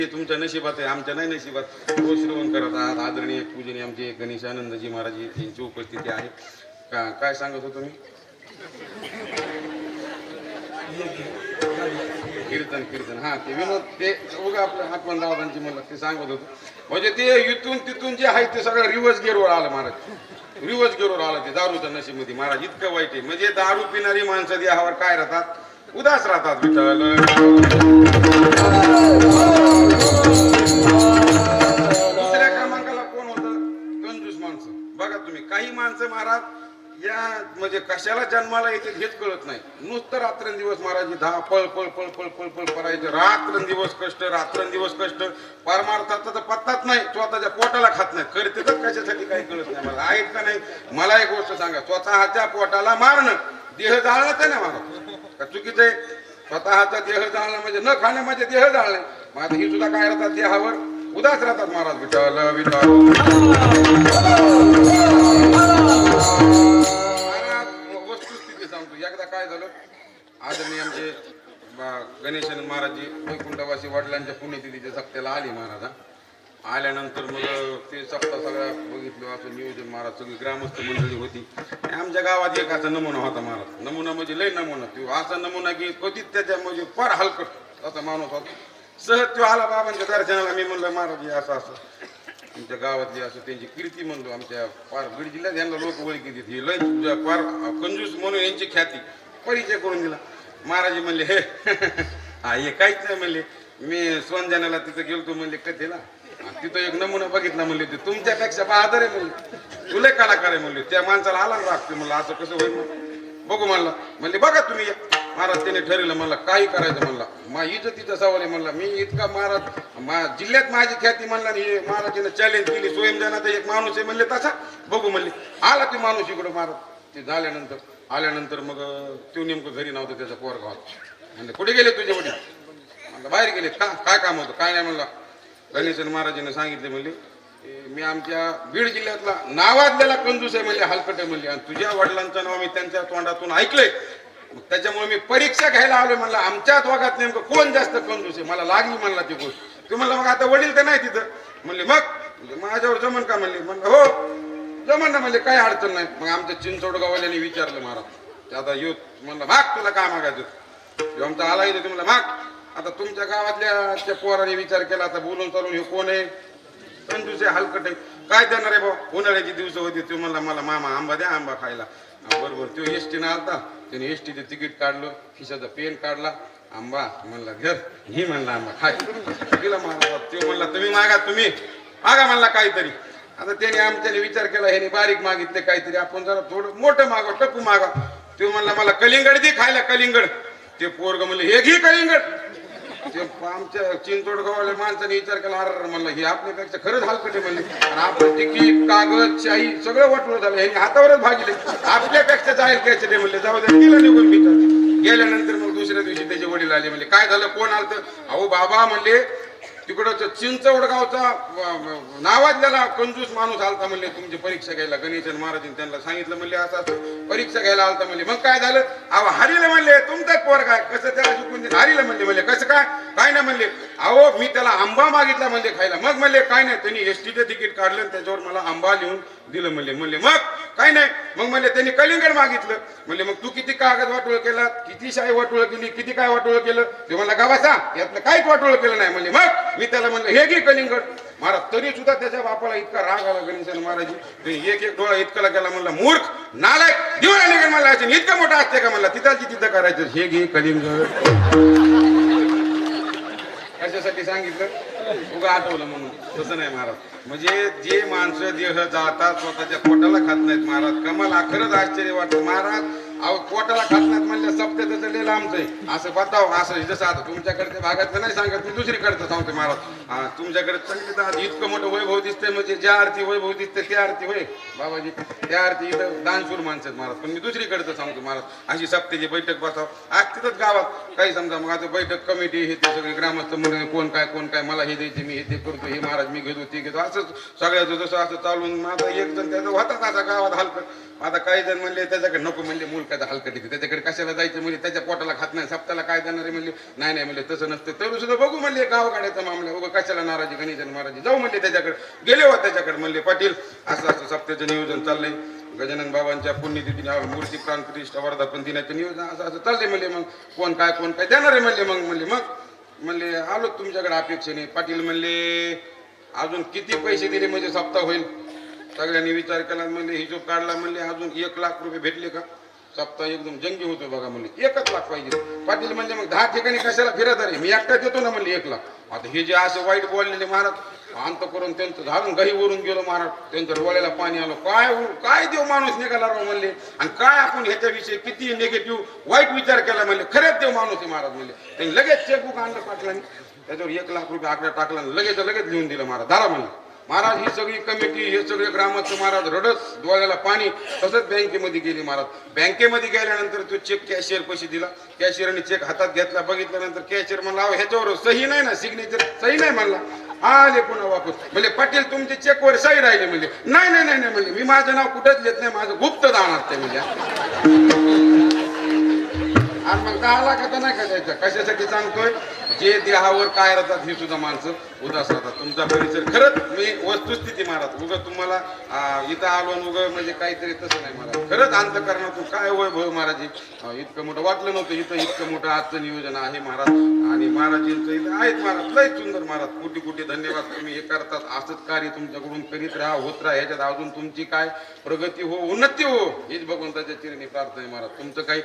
तुमच्या नशिबात आहे, आमच्या नाही नशिबात. रोज श्रवण करत आहात. आदरणीय पूजनीय आमचे गणेशानंदजी महाराज यांची उपस्थिती आहे. काय सांगत होतो मी? कीर्तन हा ते विनोद ते उगा आपल्या हातवन दादांची म्हणलं ते सांगत होतो. म्हणजे ते इथून तिथून जे आहे ते सगळं रिवर्स गेअरवर आलं महाराज. रिवर्स गेअरवर आलं ते दारूच्या नशेमध्ये महाराज. इतकं वाईट आहे. म्हणजे दारू पिणारी माणसं देहावर काय राहतात? उदास राहतात. विठ्ठल दुसऱ्या क्रमांकाला कोण होतं? कंजूस माणसं. बघा तुम्ही, काही माणसं महाराज या म्हणजे कशाला जन्माला येते हेच कळत नाही. नुसतं रात्रंदिवस महाराज दहा पळ पळ पळ पळ पळ पळ करायचं. रात्रंदिवस कष्ट, रात्रंदिवस कष्ट. परमार्थाचा तर पत्ताच नाही. स्वतःच्या पोटाला खात नाही. करते तर कशासाठी काही कळत नाही मला. आहेत का नाही? मला एक गोष्ट सांगा, स्वतःच्या पोटाला मारणं देह जाळणं आहे ना महाराज, का चुकीचं आहे? स्वतःचा देह जाळणं म्हणजे न खाणं म्हणजे देह जाळणं. माझं ही सुद्धा काय राहतात देहावर उदास राहतात महाराज. विठ्ठल विठ्ठल वस्तुस्थिती सांगतो. एकदा काय झालं, आदरणीय आमचे गणेशानंद महाराजजी वैकुंठवासी वडिलांच्या पुण्यतिथीच्या सप्त्याला आली महाराज. आल्यानंतर मग ते सप्ताह सगळ्या बघितलं, असं नियोजन महाराज, सगळी ग्रामस्थ मंडळी होती. आमच्या गावात एक असा नमुना होता महाराज. नमुना म्हणजे लय नमुना. तो असा नमुना की कधीच त्याच्या म्हणजे फार हलकट असा माणूस होता. सहज तो आला बाबांच्या दर्शनाला. मी म्हणलं महाराज असं असं आमच्या गावातली असं त्यांची कीर्ती म्हणलो. आमच्या पार बीड जिल्ह्यात यांना लोक ओळखी देत. हे लय फार कंजूस म्हणून यांची ख्याती परिचय करून दिला. महाराज म्हणले हे हा हे काहीच नाही म्हणले. मी सोनजाण्याला तिथं गेलतो म्हणले कथेला. तिथं एक नमुना बघितला म्हणले, ते तुमच्यापेक्षा बहादर आहे म्हणले. तुला कलाकार आहे म्हणले. त्या माणसाला आला रागते म्हणलं असं कसं होईल? बघू म्हणला. म्हणले बघा तुम्ही या. महाराज त्याने ठरवलं म्हणला काही करायचं म्हणला. इज्जतीचा सवाल आहे म्हणला. मी इतका महाराज जिल्ह्यात माझी ख्याती म्हणला. हे महाराजांना चॅलेंज केली. स्वयंजनाचा एक माणूस आहे म्हणले तसा बघू म्हणले. आला ते माणूस इकडं महाराज. ते आल्यानंतर मग तो नेमकं घरी नव्हतं. त्याचा पोरगा होता. म्हणजे कुठे गेले तुझे वडील? म्हणलं बाहेर गेलेत. का काय काम होतं? काय नाही म्हणला. गणेशन महाराजांनी सांगितले म्हणले मी आमच्या बीड जिल्ह्यातला नावाजलेला कंजूस आहे म्हणले, हलकट आहे म्हणले. आणि तुझ्या वडिलांचं नाव मी त्यांच्या तोंडातून ऐकलंय. त्याच्यामुळे मी परीक्षा घ्यायला आलोय म्हणला. आमच्या दोघात नेमकं कोण जास्त कंजूस आहे? मला लागली म्हणला ती गोष्ट. तू म्हणला मग आता वडील तर नाही तिथं. म्हणले मग माझ्यावर जमन का? म्हणले म्हणलं हो जमन ना. म्हणले काही अडचण नाही. मग आमच्या चिंचोडगाववाल्याने विचारलं महाराज, ते आता येऊ म्हणलं माग तुला काय मागायचं? आमचा आला येतो म्हणलं माग. आता तुमच्या गावातल्या त्या पोराने विचार केला. आता बोलून चालून हे कोण आहे? कंजूस आहे, हलकट आहे. काय देणार आहे भाऊ? उन्हाळ्याची दिवस होती. तो म्हणला मला मामा आंबा द्या, आंबा खायला. बरोबर तो एसटीनं आलता. त्याने एसटीचं तिकीट काढलं, खिशाचा पेन काढला, आंबा म्हणला घर ही म्हणला आंबा खाय गेला मला. तो म्हणला तुम्ही मागा म्हणला काहीतरी. आता त्याने आमच्याने विचार केला, ह्याने बारीक मागितले काहीतरी, आपण जरा थोडं मोठं मागा, टप्पू मागा. तो म्हणला मला कलिंगड दे खायला, कलिंगड. ते पोरग म्हणलं हे घे कलिंगड. ते आमच्या चिंचोडगावल्या माणसाने विचार केला, अरे म्हणलं हे आपल्यापेक्षा खरंच हलकट आहे म्हणले. आणि आपलं तिकीट कागद शाही सगळं वाटलं झालं. ह्यांनी हातावरच भागिले. आपल्यापेक्षा जाईल घ्यायचे नाही म्हणले. जाऊ दे गेला निघून विचार. गेल्यानंतर मग दुसऱ्या दिवशी त्याचे वडील आले. म्हणले काय झालं? कोण आलं? अहो बाबा म्हणले तिकडं चिंचवडगावचा नावाजलेला कंजूस माणूस आलता म्हणले तुमची परीक्षा घ्यायला. गणेशन महाराजांनी त्यांना सांगितलं म्हणले असं असं परीक्षा घ्यायला आलता म्हणले. मग काय झालं? अहो हरिलं म्हणले. तुमचाच पोर काय कसं त्याला शिकून हरिलं म्हणले. कसं काय? काय नाही म्हणले. अहो मी त्याला आंबा मागितला म्हणले खायला. मग म्हणले काय नाही. त्यांनी एसटीचं तिकीट काढलं त्याच्यावर मला आंबा लिहून दिलं म्हणले. मग काय नाही. मग म्हणले त्यांनी कलिंगड मागितलं. म्हणले मग तू किती कागद वाटोळ केला, किती शाही वाटोळ केली, किती काय वाटोळ केलं? ते म्हणला गावा सांग यातलं काहीच वाटोळ केलं नाही म्हणले. मग मी त्याला म्हणलं हे घे कलिंगड. महाराज तरी सुद्धा त्याच्या बापाला इतका राग आला गणेशन महाराज. एक डोळा इतकला गेला. म्हणला मूर्ख नालायक दिवाळा निघेल मला. इतकं मोठा असते का म्हणला? तिथं करायचं हे घे कलिंगड. कशासाठी सांगितलं? उगा आठवलं म्हणून. तसं नाही महाराज. म्हणजे जे माणसं देह जातात स्वतःच्या पोटाला खात नाहीत महाराज. कमाल खरंच आश्चर्य वाटतं महाराज. अहो पोटाला खात नाहीत म्हणल्या सप्त्याचं लिहिलं आमचं असं बताव. असं जसं आता तुमच्याकडच्या भागातलं नाही सांगत, मी दुसरीकडचं सांगतो महाराज. तुमच्याकडे सांगितलं इतकं मोठं वैभव दिसतंय. म्हणजे ज्या आरती वैभव दिसते त्या आरती होय बाबाजी, त्या आरती इथं दानशूर माणसं आहेत महाराज. पण मी दुसरीकडचं सांगतो महाराज. अशी सप्त्याची बैठक बसाव आज तिथंच गावात काही समजा. मग आता बैठक कमिटी हे ते सगळे ग्रामस्थ म्हणून कोण काय मला हे द्यायचे मी हे ते करतो, हे महाराज मी घेतो ते घेतो, असंच सगळ्याचं जसं असं चालून माझा एक जण त्याचा होताच असा गावात हलकट. आता काही जण म्हणले त्याच्याकडे नको म्हणले मूर्ख एखादा हलकट येते त्याच्याकडे कशाला जायचं म्हणजे त्याच्या पोटाला खात नाही सप्ताला काय देणार आहे म्हणले नाही नाही म्हणले तसं नसतं तरी सुद्धा बघू म्हणले गावगाड्याचा मामला उगा कशाला नाराजी गणेशन महाराज जाऊ म्हणले त्याच्याकडे गेले हो त्याच्याकडे म्हणले पाटील असं असं सप्त्याचं नियोजन चाललंय गजानन बाबांच्या पुण्यतिथीने मूर्ती प्राण प्रतिष्ठा वर्धापन दिनाचं नियोजन असं असं चाललंय म्हणले मग कोण काय देणार आहे म्हणले मग म्हणले आलो तुमच्याकडे अपेक्षेने पाटील म्हणले अजून किती पैसे दिले म्हणजे सप्ताह होईल सगळ्यांनी विचार केला म्हणले हिशोब काढला म्हणले अजून 1 लाख रुपये भेटले का सप्ताह एकदम जंगी होतो बघा म्हणले 1 लाख पाहिजे पाटील म्हणले मग 10 ठिकाणी कशाला फिरत अरे मी एकटा देतो ना म्हणले 1 लाख आता हे जे असं वाईट बोललेले महाराज अंत करून त्यांचं झाडून घरी वरून गेलो महाराज त्यांच्या डोळ्याला पाणी आलं काय देव माणूस निघाला राव म्हणले आणि काय आपण ह्याच्याविषयी किती निगेटिव्ह वाईट विचार केला म्हणले खरेच देव माणूस आहे महाराज म्हणले त्यांनी लगेच चेकबुक आणलं पाटलांनी त्याच्यावर 1 लाख रुपये आकडा टाकला लगेच लिहून दिलं महाराज दारा म्हणलं महाराज ही सगळी कमिटी हे सगळे ग्रामस्थ महाराज रडत डोळ्याला पाणी तसंच बँकेमध्ये गेली महाराज बँकेमध्ये गेल्यानंतर तो चेक कॅशियर पैसे दिला कॅशियरने चेक हातात घेतला बघितल्यानंतर कॅशियर म्हणला ह्याच्यावर सही नाही ना सिग्नेचर सही नाही म्हणला आले पुन्हा वापस म्हणजे पाटील तुमच्या चेकवर सही राहिले म्हणजे नाही म्हणजे मी माझं नाव कुठंच येत नाही माझं गुप्त दान असते म्हणजे आणि मग 10 लाखाचा नाही का द्यायचा कशासाठी सांगतोय जे देहावर काय राहतात ही सुद्धा माणसं उदास राहतात तुमचा परिसर खरंच मी वस्तुस्थिती महाराज उगा तुम्हाला इथं आलो उगा म्हणजे काहीतरी तसं नाही महाराज खरंच अंतकरणातून काय वैभव महाराज इतकं मोठं वाटलं नव्हतं इतकं मोठं आजचं नियोजन आहे महाराज आणि महाराजींचं इथं आहेत महाराज लय सुंदर महाराज कोटी धन्यवाद तुम्ही हे करतात असंच कार्य तुमच्याकडून करीत राहा होत राहा ह्याच्यात अजून तुमची काय प्रगती हो उन्नती हो हीच भगवंताच्या चिरणी प्रार्थना आहे महाराज तुमचं काही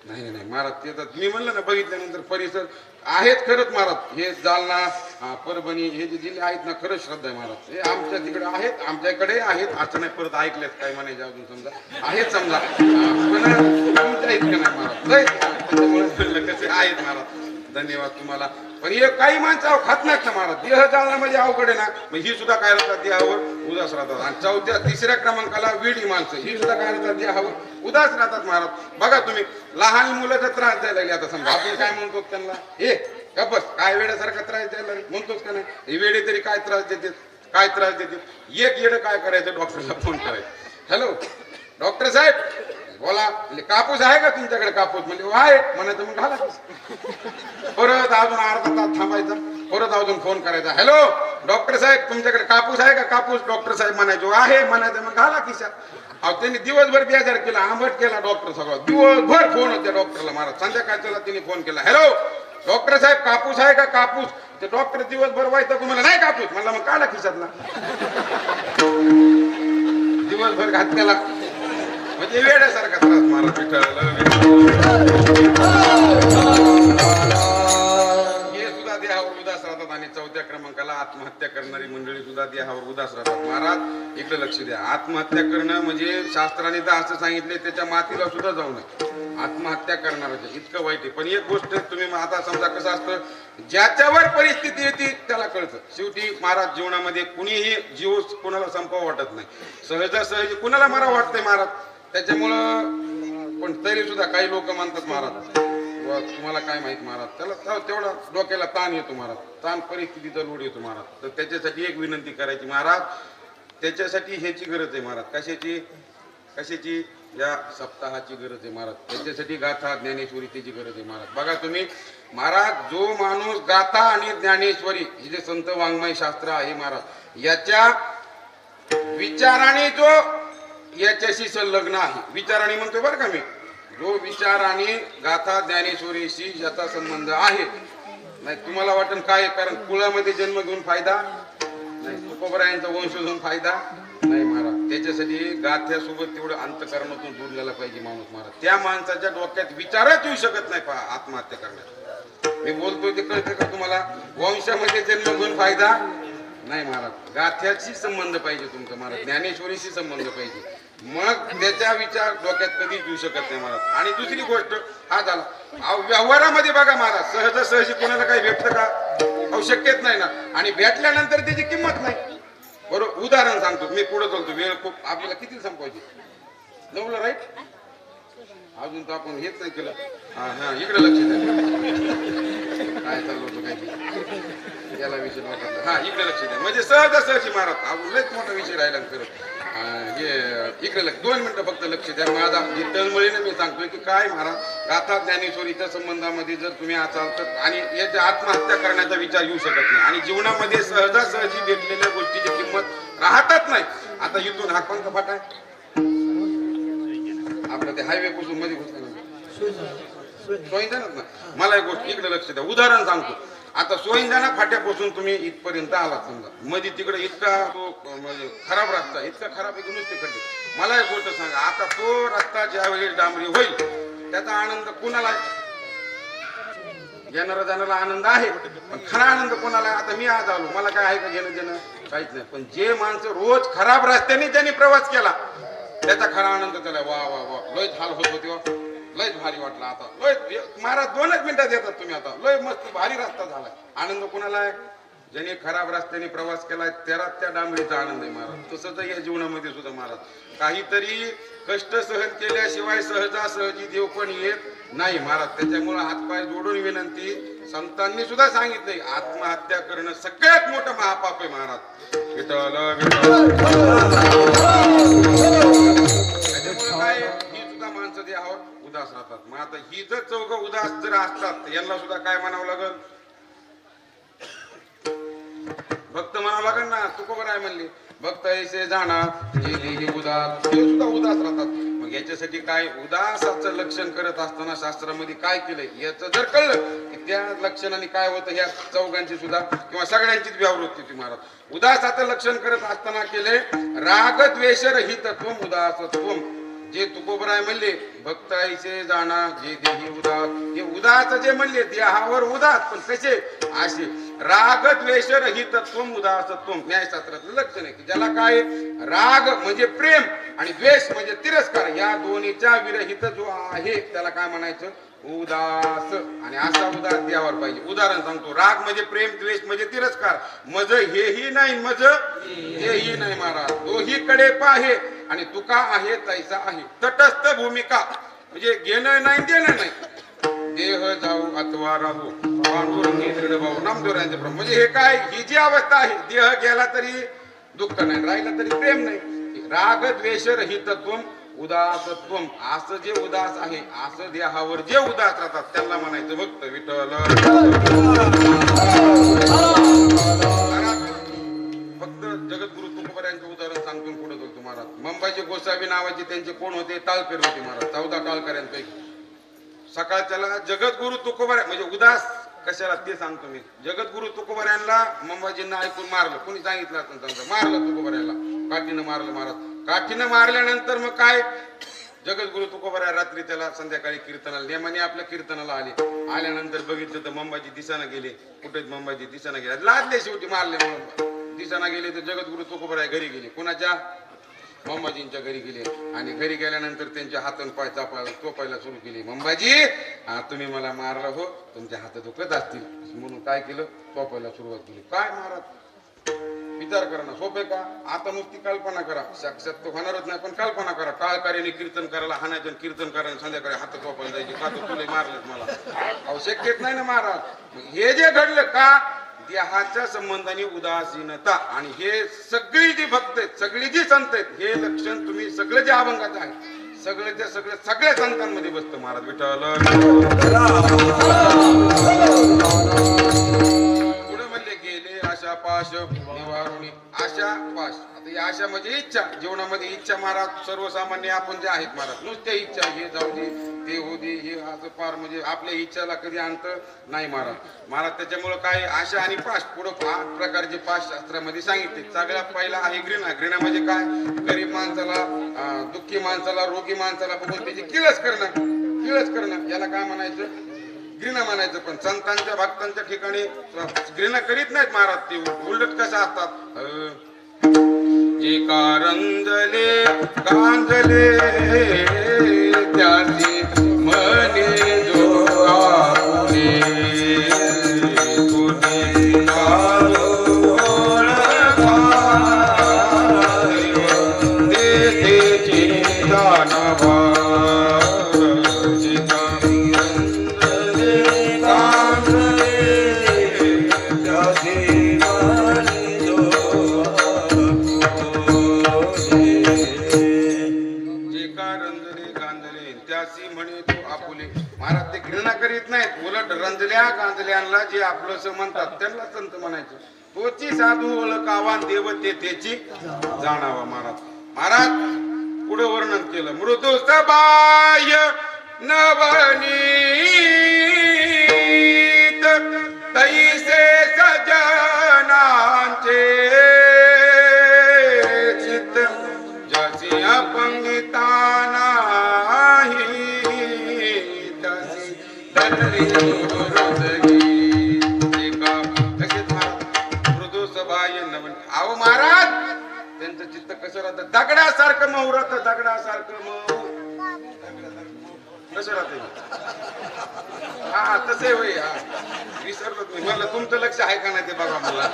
नाही महाराज ते तर मी म्हणलं ना बघितल्यानंतर परिसर आहेत खरंच महाराज हे जालना परभणी हे जे जिल्हे आहेत ना खरंच श्रद्धा आहे महाराज हे आमच्या तिकडे आहेत आमच्याकडे आहेत असं नाही परत ऐकलेत काय म्हणायचे अजून समजा आहेत समजा पण आमच्या इतकं नाही महाराज त्याच्यामुळे कसे आहेत महाराज धन्यवाद तुम्हाला पण हे काही माणसं खात नाहीत ना महाराज देह जाळणं म्हणजे अवघड आहे ना मग ही सुद्धा काय राहतात देहावर उदास राहतात आणि 3ऱ्या क्रमांकाला वेडी माणसं ही सुद्धा काय राहतात देहावर उदास राहतात महाराज बघा तुम्ही लहान मुलाचा त्रास द्यायला लागले आता समजा आपण काय म्हणतो त्यांना हे बस काय वेड्यासारखा त्रास द्यायला म्हणतोच का नाही वेडे तरी काय त्रास देते एक येडं काय करायचं डॉक्टरला फोन करायचं हॅलो डॉक्टर साहेब बोला म्हणजे कापूस आहे का तुमच्याकडे कापूस म्हणजे आहे म्हणायचं मग घाला परत अजून अर्धा तास थांबायचा परत अजून फोन करायचा हॅलो डॉक्टर साहेब तुमच्याकडे कापूस आहे का कापूस डॉक्टर साहेब म्हणायचो आहे म्हणायचं मग घाला खिशात अहो त्यांनी दिवसभर बेजार केला आंबट केला डॉक्टर सगळं दिवसभर फोन होत्या डॉक्टरला महाराज संध्याकाळच्याला तिने फोन केला हॅलो डॉक्टर साहेब कापूस आहे का कापूस ते डॉक्टर दिवसभर व्हायचं तुम्हाला नाही कापूस म्हणला मग काढा खिशातला दिवसभर घातल्याला म्हणजे वेड्यासारखा त्रास महाराज हे सुद्धा देहावर उदास राहतात आणि 4थ्या क्रमांकाला आत्महत्या करणारी मंडळी सुद्धा देहावर उदास राहतात महाराज इकडे लक्ष द्या आत्महत्या करणं म्हणजे शास्त्राने तर असं सांगितले त्याच्या मातीला सुद्धा जाऊ नये आत्महत्या करणाऱ्याचं इतकं वाईट आहे पण एक गोष्ट तुम्ही आता समजा कसं असतं ज्याच्यावर परिस्थिती येते त्याला कळतं शेवटी महाराज जीवनामध्ये कुणीही जीव कुणाला संपवा वाटत नाही सहजासहजी कुणाला मरा वाटतंय महाराज त्याच्यामुळं पण तरी सुद्धा काही लोक म्हणतात महाराज तुम्हाला काय माहित महाराज त्याला तेवढा डोक्याला ताण येतो महाराज ताण परिस्थितीचा लोड येतो महाराज तर त्याच्यासाठी एक विनंती करायची महाराज त्याच्यासाठी ह्याची गरज आहे महाराज कशाची या सप्ताहाची गरज आहे महाराज त्याच्यासाठी गाथा ज्ञानेश्वरीची गरज आहे महाराज बघा तुम्ही महाराज जो माणूस गाथा आणि ज्ञानेश्वरी हे जे संत वाङ्मय शास्त्र आहे महाराज याच्या विचाराने जो याच्याशी संलग्न आहे विचाराने म्हणतो बरं का मी जो विचार आणि गाथा ज्ञानेश्वरीशी ज्याचा संबंध आहे नाही तुम्हाला वाटतं काय कारण कुळामध्ये जन्म घेऊन फायदा नाही तुकोबरायांचा वंश घेऊन फायदा नाही महाराज त्याच्यासाठी गाथ्यासोबत तेवढं अंतकरणातून जोडलेला पाहिजे माणूस महाराज त्या माणसाच्या डोक्यात विचारच येऊ शकत नाही आत्महत्या करण्यात मी बोलतोय ते कळतं का तुम्हाला वंशामध्ये जन्म घेऊन फायदा नाही महाराज गाथ्याशी संबंध पाहिजे तुमचा महाराज ज्ञानेश्वरीशी संबंध पाहिजे मग त्याचा विचार डोक्यात कधीच येऊ शकत नाही महाराज आणि दुसरी गोष्ट हा झाला व्यवहारामध्ये बघा महाराज सहजासहजी कोणाला काही भेटतं का अहो शक्यच नाही ना आणि भेटल्यानंतर त्याची किंमत नाही बरोबर उदाहरण सांगतो मी पुढे चालतो वेळ खूप आपल्याला किती संपवायची 9ला राईट अजून तर आपण हेच नाही केलं हा इकडे लक्ष द्या काय चाललं होतं काही याला विषय नव्हता हा इकडे लक्ष द्या म्हणजे सहजासहजी महाराज अजून लयच मोठा विषय राहिला करत हे इकडे 2 मिनिटं फक्त लक्ष द्या. माझा जी तळमळीने मी सांगतोय की काय महाराज गाथा ज्ञानेश्वरीच्या संबंधामध्ये जर तुम्ही असाल तर आणि याची आत्महत्या करण्याचा विचार येऊ शकत नाही आणि जीवनामध्ये सहजासहजी भेटलेल्या गोष्टीची किंमत राहतच नाही. आता इथून हा कोणता फाटा आहे आपलं ते हायवे पासून मध्ये सोयींजानाच ना. मला एक गोष्ट इकडे लक्ष द्या. उदाहरण सांगतो. आता सोयींजाना फाट्यापासून तुम्ही इथपर्यंत आलात समजा मध्ये तिकडे इतका तो म्हणजे खराब रस्ता इतका खराब आहे की नुसते खड्डे. मला एक गोष्ट सांगा. आता तो रस्ता ज्यावेळी डांबरी होईल त्याचा आनंद कुणाला येणारा जाणारा आनंद आहे पण खरा आनंद कोणाला? आता मी आज आलो मला काय आहे का घेणं देणं काहीच नाही. पण जे माणसं रोज खराब रस्त्याने ज्यांनी प्रवास केला त्याचा खरा आनंद त्याला वा वा वा लयच हाल होत होते लयच भारी वाटला. आता लय महाराज 2च मिनिटात येतात तुम्ही. आता लय मस्त भारी रस्ता झालाय. आनंद कोणाला आहे? ज्याने खराब रस्त्याने प्रवास केलाय त्याला त्या डांबरीचा आनंद आहे महाराज. तसंच या जीवनामध्ये सुद्धा महाराज काहीतरी कष्ट सहन केल्याशिवाय सहजासहजी देव पण येत नाही महाराज. त्याच्यामुळे हातपाय जोडून विनंती संतांनी सुद्धा सांगितलंय आत्महत्या करणं सगळ्यात मोठं महापाप आहे महाराज. त्याच्यामुळे काय ही सुद्धा माणसं देहावर उदास राहतात. मग आता ही जर चौघ उदास जर असतात यांना सुद्धा काय म्हणावं लागल? भक्त म्हणावं लागेल ना. तुकोबर आहे म्हणले भक्त ऐसे जाणार जे देही उदास हे सुद्धा उदास राहतात. मग याच्यासाठी काय उदासाचं लक्षण करत असताना शास्त्रामध्ये काय केलंय याचं जर कळलं की त्या लक्षणाने काय होतं ह्या चौघांची सुद्धा किंवा सगळ्यांचीच व्यावृत्ती होती महाराज. उदासाचं लक्षण करत असताना केलंय राग द्वेष रहितत्वम उदासत्वम. जे तुकोबराय म्हणले भक्त ऐसे जाणा जे देही उदास हे उदास जे म्हणले देहावर उदास पण कसे असे राग द्वेष रहितत्वम उदासत्वम. न्यायशास्त्रातलं लक्षण आहे की ज्याला काय राग म्हणजे प्रेम आणि द्वेष म्हणजे तिरस्कार या दोन्हीच्या विरहित जो आहे त्याला काय म्हणायचं? उदास. आणि असा उदास देहावर पाहिजे. उदाहरण सांगतो. राग म्हणजे प्रेम द्वेष म्हणजे तिरस्कार मज हेही नाही मज हेही नाही महाराज. दोहीकडे पाहे आणि तुका आहे तैसा आहे. तटस्थ भूमिका म्हणजे घेणं नाही देणं नाही. देह जाऊ अथवा राहू पांडुरंगी दृढ भाऊ नामदेवरायांचे प्रभू म्हणजे हे काय ही जी अवस्था आहे देह गेला तरी दुःख नाही राहिला तरी प्रेम नाही. राग द्वेष रहितत्वम उदासत्वम. असं जे उदास आहे असं देहावर जे उदास राहतात त्यांना म्हणायचं भक्त विठ्ठल. फक्त जगद्गुरु तुकोबरायांचं उदाहरण सांगतो पुढे तो तुम्हाला. मंबाजी गोसावी नावाचे त्यांचे कोण होते? टाळकर होते महाराज. 14 टाळकऱ्यांपैकी सकाळच्याला जगद्गुरु तुकोबरा म्हणजे उदास कशाला ते सांगतो मी. जगद्गुरु तुकोबऱ्यांना मंबाजींना ऐकून मारलं. कोणी सांगितलं असं सांगतो मारलं तुकोबऱ्याला काठीनं मारलं महाराज. काठीनं मारल्यानंतर मग काय जगद्गुरु तुकोबराय रात्री त्याला संध्याकाळी कीर्तनाला नेमाने आपल्या कीर्तनाला आल्यानंतर बघितलं तर मंबाजी दिसाना गेले. कुठे मंबाजी दिसाना गेले लादले शेवटी मारले म्हणून दिसाना गेले. तर जगद्गुरु तुकोबराय घरी गेले. कोणाच्या? मंबाजींच्या घरी गेले आणि घरी गेल्यानंतर त्यांच्या हातून पाय चोपायला सुरू केली. मंबाजी तुम्ही मला मारलं हो तुमच्या हात दुखत असतील म्हणून काय केलं चोपायला सुरुवात केली. काय महाराज विचार करा ना सोपे का? आता नुसती कल्पना करा. साक्षात तो होणारच नाही पण कल्पना करा. टाळकऱ्याने कीर्तन करायला हाणायचं कीर्तन करायला संध्याकाळी हात चोपायला जायचे का तर तुला मारलेत मला. अहो शक्यच नाही ना महाराज. हे जे घडलं का देहाच्या संबंधाने उदासीनता आणि हे सगळी जी भक्त आहेत सगळी जी संत आहेत हे लक्षण तुम्ही सगळे जे अभंगाचं आहे सगळ्या संतांमध्ये बसतं महाराज. विठ्ठल पुढे म्हणले गेले आशा पाश निवारुणी. आशा पाश आता ही आशा म्हणजे इच्छा. जीवनामध्ये इच्छा महाराज सर्वसामान्य आपण जे आहेत महाराज नुसत्या इच्छा हे जाऊ दे ते होऊ दे हे असं फार म्हणजे आपल्या इच्छाला कधी अंत नाही महाराज. महाराज त्याच्यामुळं काय आशा आणि पाश पुढं 8 प्रकारचे पाश शास्त्रामध्ये सांगितले. सगळ्यात पहिला आहे घृणा. घृणा म्हणजे काय? गरीब माणसाला दुःखी माणसाला रोगी माणसाला बघून त्याची किळस करणं याला काय म्हणायचं? घृणा म्हणायचं. पण संतांच्या भक्तांच्या ठिकाणी घृणा करीत नाहीत महाराज. ते उलट कसं असतात जे कारंजले कांजले त्याची मने जो आपुले तुझे देतेची दानवा Yeah. मधल्यांना जे आपलंस म्हणतात त्यांना संत म्हणायचं. तोची साधू ओळखावा देव तेची जाणावा. महाराज महाराज पुढे वर्णन केलं. मृदू सबाय नवनीत तैसे सजनांचे चित्त जसी अपंगिता नाही तसी धरणी हृदयी. मृदू सबाय नवन. अहो महाराज त्यांचं चित्त कसं राहतं? दगडासारखं मऊ राहतं. दगडासारखं मऊ कसं राहते? हा तसे होय. हा विसरलो मी. मला तुमचं लक्ष आहे का नाही ते बघा. मला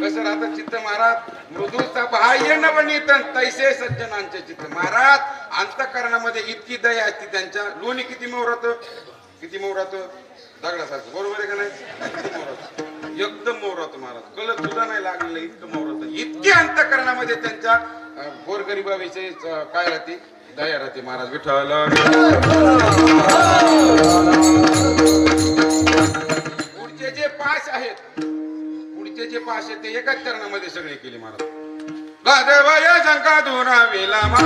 कसं राहतं चित्त महाराज? मृदू सबाह्य नवनीत तैसे सज्जनांचे चित्त. महाराज अंतःकरणामध्ये इतकी दया असते त्यांच्या. लोणी किती मऊ राहतं? किती मऊ राहतं? दगडासारखं. बरोबर आहे का नाही? किती मऊ राहतं? एकदम मऊ राहतं महाराज. कलर सुद्धा नाही लागलेलं इतकं मऊ राहतं. इतकी अंतःकरणामध्ये त्यांच्या गोरगरिबाविषयी काय राहते? दया राहते. महाराज विठ्ठल. पुढचे जे पाच आहेत, पुढचे जे पाच आहेत ते एकाच चरणामध्ये सगळे केले महाराज. गाजवय शंका दुराविला मान.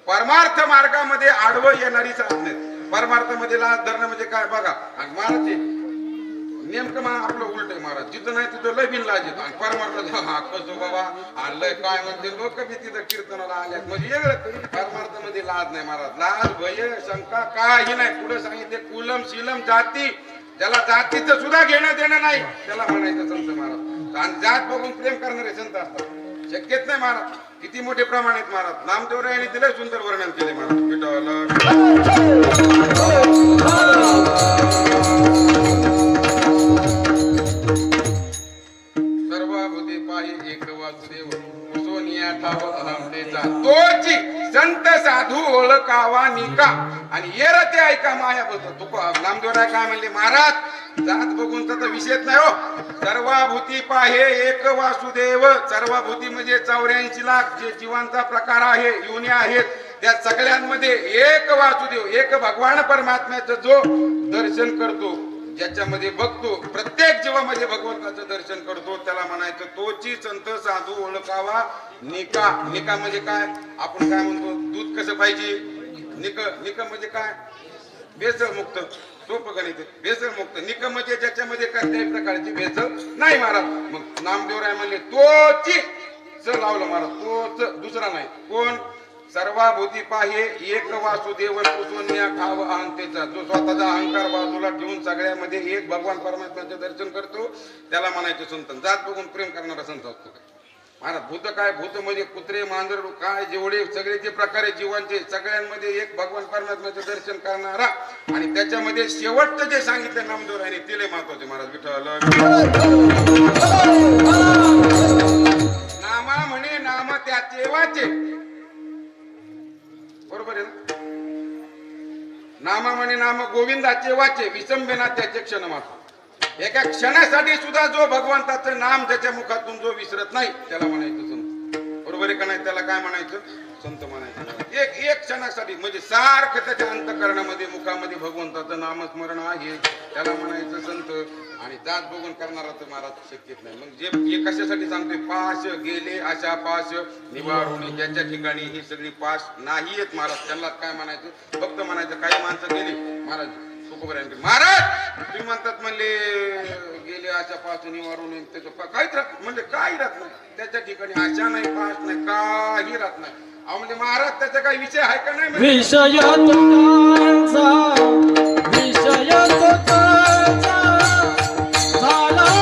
परमार्थ मार्गामध्ये आडवं येणारी साधने. परमार्थामध्ये लाज धरणं म्हणजे काय बघा. आणि महाराज नेमकं आपलं उलट आहे महाराज. जिथं नाही तिथं लय बिन लाज येतो. आणि परमार्थ हा कसो बाबा लय काय म्हणते लोक बी तिथं कीर्तनाला आल्यात म्हणजे वेगळं. परमार्थामध्ये लाज नाही महाराज. लाज भय शंका काही नाही. पुढे सांगितले कुलम शीलम जाती. ज्याला जातीचं सुद्धा घेणं देणं नाही त्याला म्हणायचं संत महाराज. आणि जात बघून प्रेम करणारे संत असतात. शक्यच नाही महाराज. किती मोठे प्रमाण आहेत महाराज. नामदेवरायांनी दिले सुंदर वर्णन केले महाराज. विठ्ठल. सर्वभूते पाहि एक वासुदेव सोनिया ठाव अहमतेचा तोची संत साधू ओळखावा निका. आणि येर ते ऐका माया बोलतो. तुका नामदेवराय काय म्हणले महाराज? जात बघून तर विषयच नाही हो. सर्वभूती पाहे एक वासुदेव. सर्वभूती म्हणजे 84 लाख जे जीवांचा प्रकार आहे, योनी आहेत, त्या सगळ्यांमध्ये एक वासुदेव, एक भगवान परमात्म्याचं जो दर्शन करतो, ज्याच्यामध्ये बघतो, प्रत्येक जीवामध्ये भगवंताचं दर्शन करतो, त्याला म्हणायचं तोची संत साधू ओळखावा निका. निका म्हणजे काय? आपण काय म्हणतो दूध कसं पाहिजे? निक. निक म्हणजे काय? भेसळ मुक्त. सोपं गणित. भेसळ मुक्त. निकम म्हणजे ज्याच्यामध्ये कोणत्याही प्रकारची भेसळ नाही महाराज. मग नामदेवराय म्हणले तोची च लावलं महाराज. तोच दुसरा नाही. कोण? सर्वभूती पाहे एक वासुदेव पुसोनिया ठाव अहंतेचा. जो स्वतःचा अहंकार बाजूला ठेवून सगळ्यामध्ये एक भगवान परमात्म्याचे दर्शन करतो त्याला म्हणायचं संत. जात बघून प्रेम करणारा संत असतो महाराज. भूत काय? भूत म्हणजे कुत्रे मांजर काय जेवढे सगळे जे प्रकारे जीवांचे सगळ्यांमध्ये एक भगवान परमात्म्याचं दर्शन करणारा. आणि त्याच्यामध्ये शेवटचं जे सांगितलं नामदेवरायांनी ते लय महत्वाचे महाराज. विठ्ठल. नामा म्हणे नाम त्याचे वाचे. बरोबर आहे ना? नामा म्हणे नाम गोविंदाचे वाचे. विसंबेना त्याचे क्षण मात्र. एका क्षणासाठी सुद्धा जो भगवंताचं नाम ज्याच्या मुखातून जो विसरत नाही त्याला म्हणायचं संत. बरोबर आहे का नाही? त्याला काय म्हणायचं? संत म्हणायचं. एक क्षणासाठी म्हणजे सारखं त्याच्या अंतःकरणामध्ये मुखामध्ये भगवंताचं नामस्मरण आहे, त्याला म्हणायचं संत, आणि जात बघून करणारा तर महाराज शक्यच नाही. मग जे हे कशासाठी सांगतोय, पाश गेले अशा पाश निवारून, ज्याच्या ठिकाणी ही सगळी पाश नाही येत महाराज त्यांना काय म्हणायचं, फक्त म्हणायचं. काही माणसं गेली महाराज तुकोबऱ्यांकडे, महाराज तुम्ही म्हणतात म्हणले गेले अशा पाश निवारून, त्याचं काहीच राहत म्हणजे काही राहत नाही त्याच्या ठिकाणी, आशा नाही पाश नाही काही राहत नाही. अहो म्हणजे महाराज त्याचा काही विषय आहे का नाही म्हणजे? विषय तुझा विषय तुझा झाला